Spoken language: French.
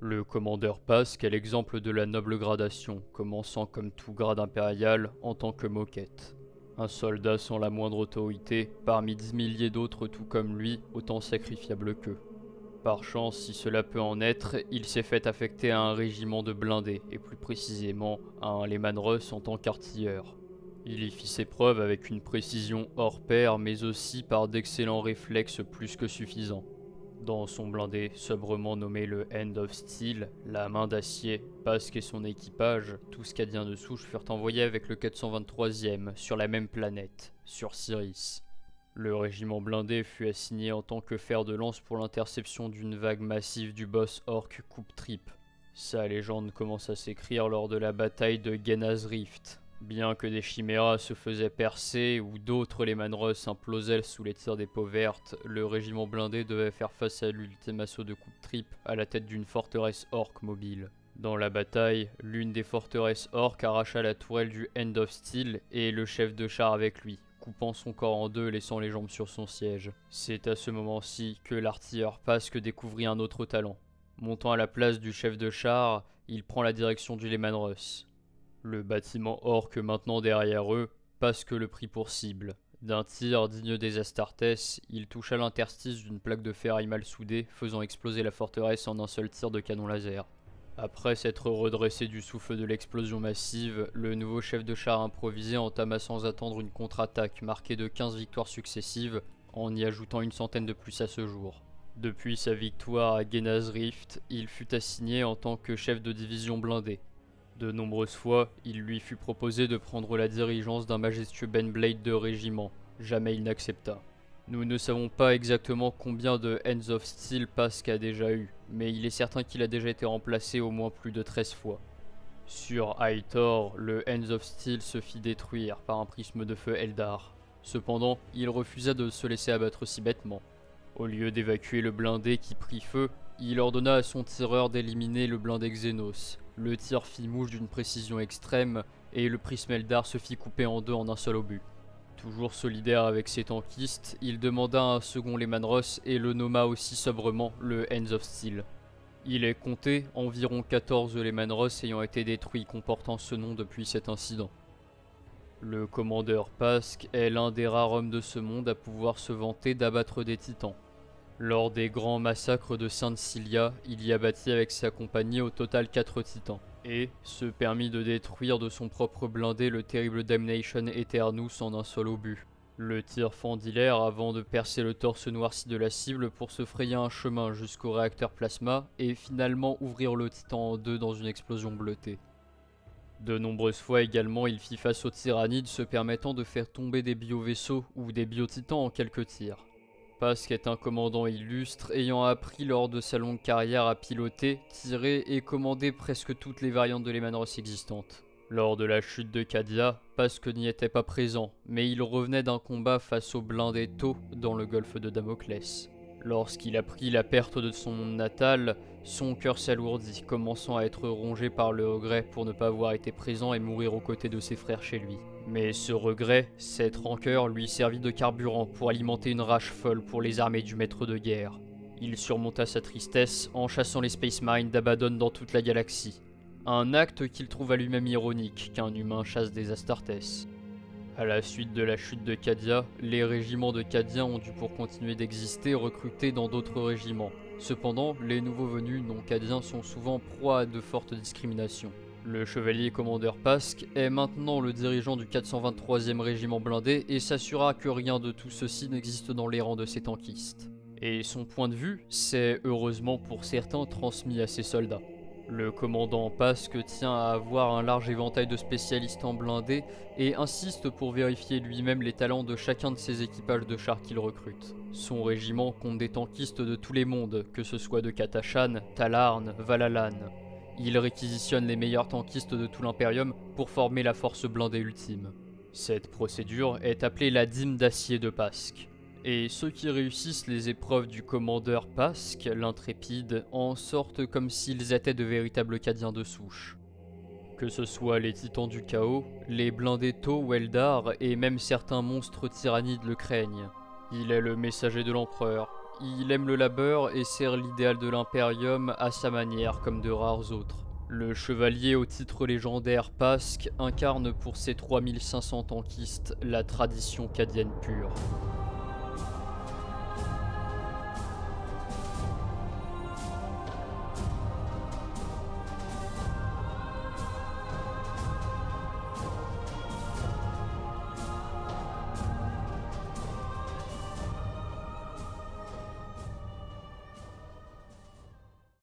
Le commandeur Pasque est l'exemple de la noble gradation, commençant comme tout grade impérial en tant que moquette. Un soldat sans la moindre autorité, parmi 10 milliers d'autres tout comme lui, autant sacrifiables qu'eux. Par chance, si cela peut en être, il s'est fait affecter à un régiment de blindés, et plus précisément à un Lehman Russ en tant qu'artilleur. Il y fit ses preuves avec une précision hors pair, mais aussi par d'excellents réflexes plus que suffisants. Dans son blindé, sobrement nommé le End of Steel, la main d'acier, Pasque et son équipage, tous Cadiens de souche, furent envoyés avec le 423e sur la même planète, sur Syris. Le régiment blindé fut assigné en tant que fer de lance pour l'interception d'une vague massive du boss orc Coupe Trip. Sa légende commence à s'écrire lors de la bataille de Genna's Rift. Bien que des chiméras se faisaient percer ou d'autres Lehman Russ implosaient sous les tirs des peaux vertes, le régiment blindé devait faire face à l'ultime assaut de Coupe Trip à la tête d'une forteresse orque mobile. Dans la bataille, l'une des forteresses orques arracha la tourelle du End of Steel et le chef de char avec lui, coupant son corps en deux, laissant les jambes sur son siège. C'est à ce moment-ci que l'artilleur Pasque découvrit un autre talent. Montant à la place du chef de char, il prend la direction du Lehman Russ. Le bâtiment orque maintenant derrière eux, Pasque le prit pour cible. D'un tir digne des Astartes, il toucha l'interstice d'une plaque de ferraille mal soudée, faisant exploser la forteresse en un seul tir de canon laser. Après s'être redressé du souffle de l'explosion massive, le nouveau chef de char improvisé entama sans attendre une contre-attaque marquée de 15 victoires successives, en y ajoutant une centaine de plus à ce jour. Depuis sa victoire à Genna's Rift, il fut assigné en tant que chef de division blindée. De nombreuses fois, il lui fut proposé de prendre la dirigeance d'un majestueux Benblade de régiment. Jamais il n'accepta. Nous ne savons pas exactement combien de Ends of Steel Pasque a déjà eu, mais il est certain qu'il a déjà été remplacé au moins plus de 13 fois. Sur Aitor, le Ends of Steel se fit détruire par un prisme de feu Eldar. Cependant, il refusa de se laisser abattre si bêtement. Au lieu d'évacuer le blindé qui prit feu, il ordonna à son tireur d'éliminer le blindé Xenos. Le tir fit mouche d'une précision extrême et le prisme Eldar se fit couper en deux en un seul obus. Toujours solidaire avec ses tankistes, il demanda un second Lehman Russ et le nomma aussi sobrement le Ends of Steel. Il est compté environ 14 Lehman Russ ayant été détruits comportant ce nom depuis cet incident. Le commandeur Pasque est l'un des rares hommes de ce monde à pouvoir se vanter d'abattre des titans. Lors des grands massacres de Sainte Cilia, il y abattit avec sa compagnie au total 4 titans, et se permit de détruire de son propre blindé le terrible Damnation Eternus en un seul obus. Le tir fendit l'air avant de percer le torse noirci de la cible pour se frayer un chemin jusqu'au réacteur plasma et finalement ouvrir le titan en deux dans une explosion bleutée. De nombreuses fois également, il fit face aux tyrannides se permettant de faire tomber des biovaisseaux ou des biotitans en quelques tirs. Pasque est un commandant illustre ayant appris lors de sa longue carrière à piloter, tirer et commander presque toutes les variantes de Lehman Russ existantes. Lors de la chute de Cadia, Pasque n'y était pas présent, mais il revenait d'un combat face au blindé Tau dans le golfe de Damoclès. Lorsqu'il apprit la perte de son monde natal, son cœur s'alourdit, commençant à être rongé par le regret pour ne pas avoir été présent et mourir aux côtés de ses frères chez lui. Mais ce regret, cette rancœur lui servit de carburant pour alimenter une rage folle pour les armées du maître de guerre. Il surmonta sa tristesse en chassant les Space Marines d'Abaddon dans toute la galaxie. Un acte qu'il trouva lui-même ironique qu'un humain chasse des Astartes. À la suite de la chute de Cadia, les régiments de Cadiens ont dû pour continuer d'exister recruter dans d'autres régiments. Cependant, les nouveaux venus non-cadiens sont souvent proie à de fortes discriminations. Le chevalier commandeur Pasque est maintenant le dirigeant du 423e régiment blindé et s'assura que rien de tout ceci n'existe dans les rangs de ses tankistes. Et son point de vue s'est, heureusement pour certains, transmis à ses soldats. Le commandant Pasque tient à avoir un large éventail de spécialistes en blindés et insiste pour vérifier lui-même les talents de chacun de ses équipages de chars qu'il recrute. Son régiment compte des tankistes de tous les mondes, que ce soit de Katashan, Talarn, Valalan. Il réquisitionne les meilleurs tankistes de tout l'Imperium pour former la force blindée ultime. Cette procédure est appelée la dîme d'acier de Pasque. Et ceux qui réussissent les épreuves du commandeur Pasque, l'intrépide, en sortent comme s'ils étaient de véritables Cadiens de souche. Que ce soit les titans du chaos, les blindés Tau ou Eldar, et même certains monstres tyrannides le craignent. Il est le messager de l'empereur, il aime le labeur et sert l'idéal de l'impérium à sa manière comme de rares autres. Le chevalier au titre légendaire Pasque incarne pour ses 3500 tankistes la tradition cadienne pure.